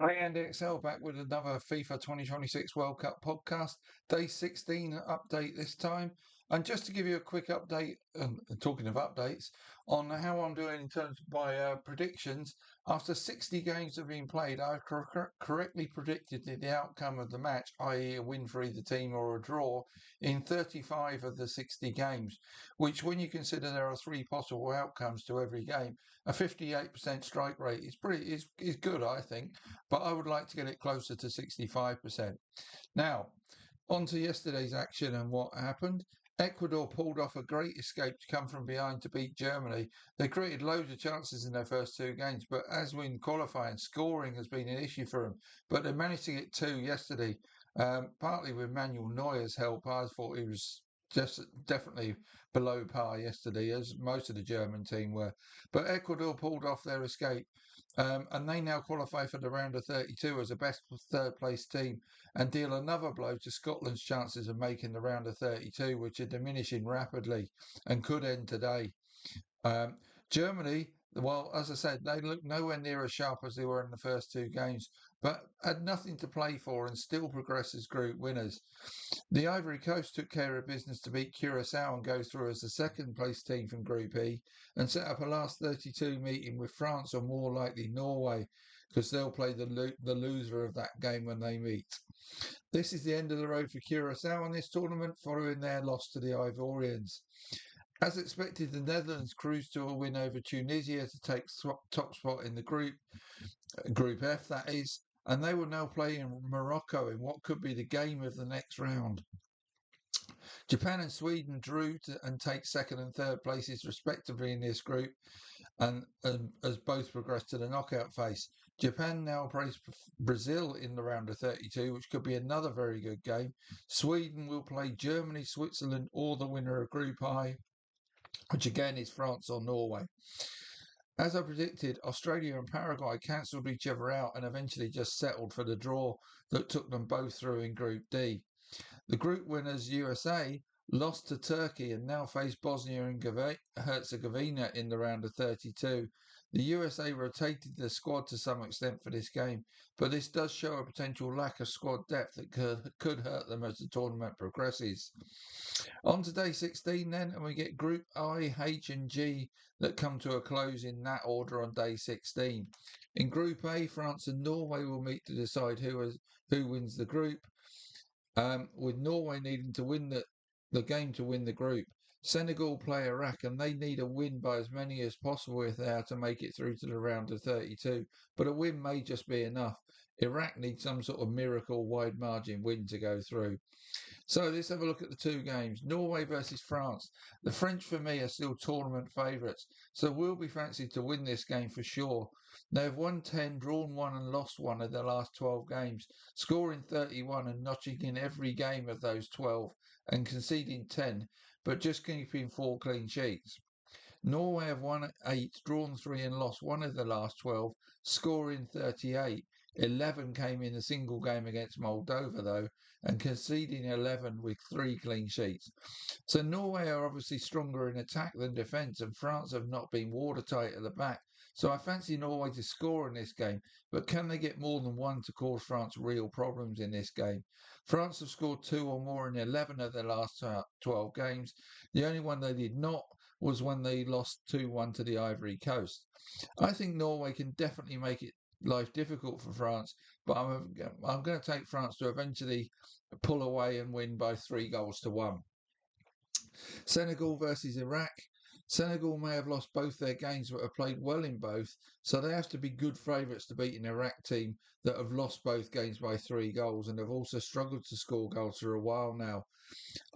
Hi, Andy Excel back with another FIFA 2026 World Cup podcast. Day 16 update this time. And just to give you a quick update, talking of updates, on how I'm doing in terms of my predictions, after 60 games have been played, I've correctly predicted the outcome of the match, i.e., a win for either team or a draw, in 35 of the 60 games, which, when you consider there are three possible outcomes to every game, a 58% strike rate is good, I think, but I would like to get it closer to 65%. Now, on to yesterday's action and what happened. Ecuador pulled off a great escape to come from behind to beat Germany. They created loads of chances in their first two games, but as in qualifying, scoring has been an issue for them. But they managed to get two yesterday, partly with Manuel Neuer's help. I thought he was just definitely below par yesterday, as most of the German team were. But Ecuador pulled off their escape, and they now qualify for the round of 32 as a best third place team and deal another blow to Scotland's chances of making the round of 32, which are diminishing rapidly and could end today. Um, Germany, well, as I said, they look nowhere near as sharp as they were in the first two games, but had nothing to play for and still progress as group winners. The Ivory Coast took care of business to beat Curacao and go through as the second place team from Group E and set up a last 32 meeting with France or more likely Norway because they'll play the loser of that game when they meet. This is the end of the road for Curacao in this tournament following their loss to the Ivorians. As expected, the Netherlands cruised to a win over Tunisia to take top spot in the Group F, that is, and they will now play in Morocco in what could be the game of the next round. Japan and Sweden drew and take second and third places respectively in this group, and as both progress to the knockout phase. Japan now plays Brazil in the round of 32, which could be another very good game. Sweden will play Germany, Switzerland, or the winner of Group I, which again is France or Norway. As I predicted, Australia and Paraguay cancelled each other out and eventually just settled for the draw that took them both through in Group D. The group winners, USA, lost to Turkey and now face Bosnia and Herzegovina in the round of 32. The USA rotated their squad to some extent for this game, but this does show a potential lack of squad depth that could hurt them as the tournament progresses. On to day 16 then, and we get Group I, H and G that come to a close in that order on day 16. In Group A, France and Norway will meet to decide who wins the group, with Norway needing to win the game to win the group. Senegal play Iraq and they need a win by as many as possible if they are to make it through to the round of 32, but a win may just be enough. Iraq needs some sort of miracle wide margin win to go through. So let's have a look at the two games. Norway versus France. The French, for me, are still tournament favourites, so will be fancied to win this game for sure. They have won 10, drawn 1 and lost 1 of their last 12 games, scoring 31 and notching in every game of those 12 and conceding 10, but just keeping 4 clean sheets. Norway have won 8, drawn 3 and lost 1 of the last 12, scoring 38. 11 came in a single game against Moldova, though, and conceding 11 with 3 clean sheets. So Norway are obviously stronger in attack than defence, and France have not been watertight at the back. So I fancy Norway to score in this game, but can they get more than one to cause France real problems in this game? France have scored 2 or more in 11 of their last 12 games. The only one they did not was when they lost 2-1 to the Ivory Coast. I think Norway can definitely make it life difficult for France, but I'm going to take France to eventually pull away and win by 3 goals to 1. Senegal versus Iraq. Senegal may have lost both their games but have played well in both, so they have to be good favourites to beat an Iraq team that have lost both games by 3 goals and have also struggled to score goals for a while now.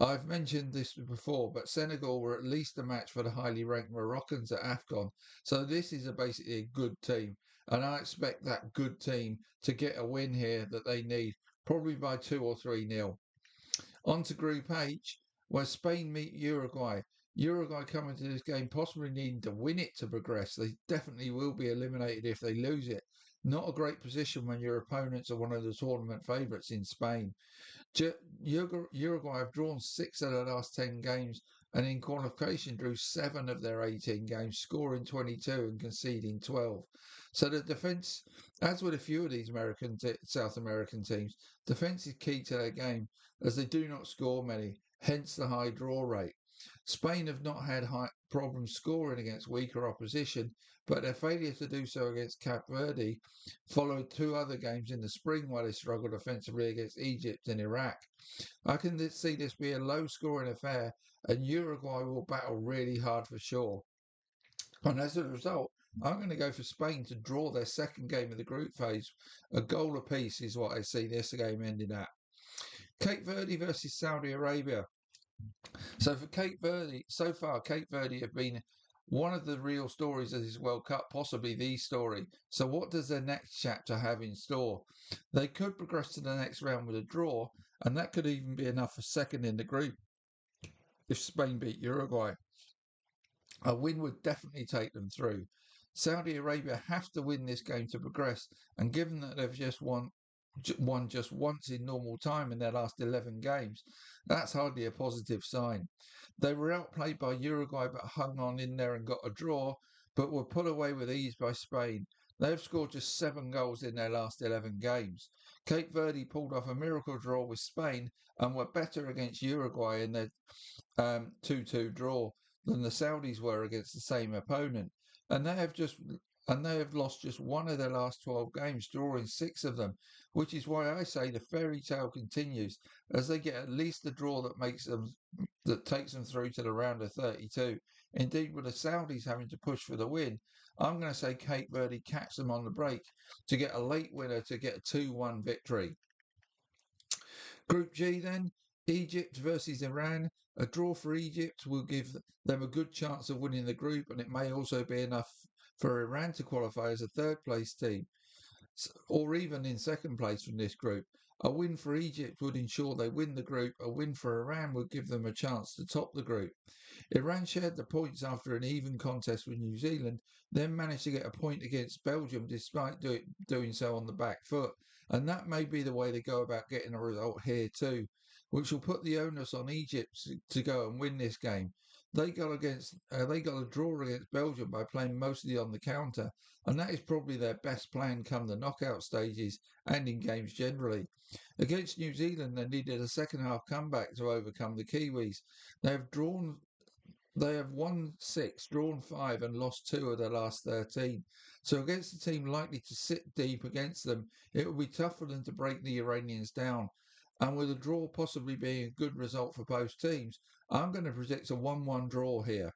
I've mentioned this before, but Senegal were at least a match for the highly ranked Moroccans at AFCON. So this is basically a good team. And I expect that good team to get a win here that they need, probably by 2 or 3-0. On to Group H, where Spain meet Uruguay. Uruguay come into this game possibly needing to win it to progress. They definitely will be eliminated if they lose it. Not a great position when your opponents are one of the tournament favourites in Spain. Uruguay have drawn 6 of their last 10 games and in qualification drew 7 of their 18 games, scoring 22 and conceding 12. So the defence, as with a few of these South American teams, defence is key to their game as they do not score many, hence the high draw rate. Spain have not had high problems scoring against weaker opposition, but their failure to do so against Cape Verde followed 2 other games in the spring while they struggled offensively against Egypt and Iraq. I can see this be a low scoring affair and Uruguay will battle really hard for sure. And as a result, I'm going to go for Spain to draw their second game of the group phase. A goal apiece is what I see this game ending at. Cape Verde versus Saudi Arabia. So for Cape Verde, so far, Cape Verde have been one of the real stories of this World Cup, possibly the story. So what does their next chapter have in store? They could progress to the next round with a draw, and that could even be enough for second in the group if Spain beat Uruguay. A win would definitely take them through. Saudi Arabia have to win this game to progress, and given that they've just won just once in normal time in their last 11 games, that's hardly a positive sign. They were outplayed by Uruguay but hung on in there and got a draw, but were put away with ease by Spain. They have scored just 7 goals in their last 11 games. Cape Verde pulled off a miracle draw with Spain and were better against Uruguay in their 2-2 draw than the Saudis were against the same opponent. And they have lost just one of their last 12 games, drawing 6 of them, which is why I say the fairy tale continues as they get at least the draw that takes them through to the round of 32. Indeed, with the Saudis having to push for the win, I'm going to say Cape Verde catch them on the break to get a late winner to get a 2-1 victory. Group G then, Egypt versus Iran. A draw for Egypt will give them a good chance of winning the group, and it may also be enough for Iran to qualify as a third place team, or even in second place from this group. A win for Egypt would ensure they win the group. A win for Iran would give them a chance to top the group. Iran shared the points after an even contest with New Zealand, then managed to get a point against Belgium despite doing so on the back foot. And that may be the way they go about getting a result here too, which will put the onus on Egypt to go and win this game. They got a draw against Belgium by playing mostly on the counter, and that is probably their best plan come the knockout stages and in games generally. Against New Zealand, they needed a second half comeback to overcome the Kiwis. They have drawn they have won 6, drawn 5, and lost 2 of their last 13. So against a team likely to sit deep against them, it will be tough for them to break the Iranians down. And with a draw possibly being a good result for both teams, I'm going to predict a 1-1 draw here.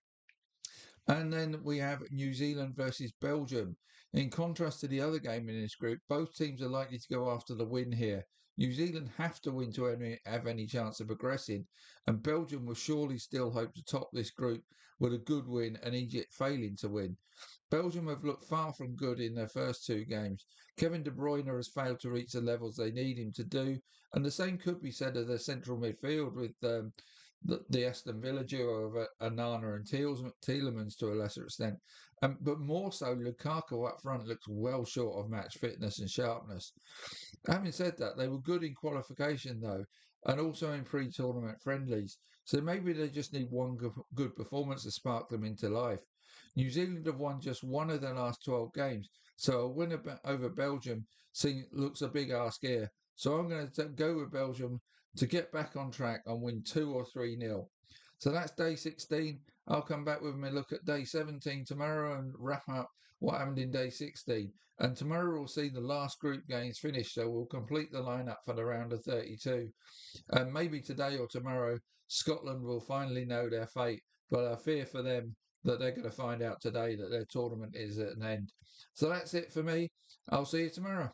And then we have New Zealand versus Belgium. In contrast to the other game in this group, both teams are likely to go after the win here. New Zealand have to win to have any chance of progressing, and Belgium will surely still hope to top this group with a good win and Egypt failing to win. Belgium have looked far from good in their first 2 games. Kevin De Bruyne has failed to reach the levels they need him to do, and the same could be said of their central midfield with the Aston Villa duo of Anana and Tielemans to a lesser extent. But more so, Lukaku up front looks well short of match fitness and sharpness. Having said that, they were good in qualification though, and also in pre-tournament friendlies. So maybe they just need one good performance to spark them into life. New Zealand have won just one of their last 12 games, so a win over Belgium looks a big ask here. So I'm going to go with Belgium to get back on track and win 2 or 3-0. So that's day 16. I'll come back with my look at day 17 tomorrow and wrap up what happened in day 16. And tomorrow we'll see the last group games finished, so we'll complete the lineup for the round of 32. And maybe today or tomorrow, Scotland will finally know their fate. But I fear for them that they're going to find out today that their tournament is at an end. So that's it for me. I'll see you tomorrow.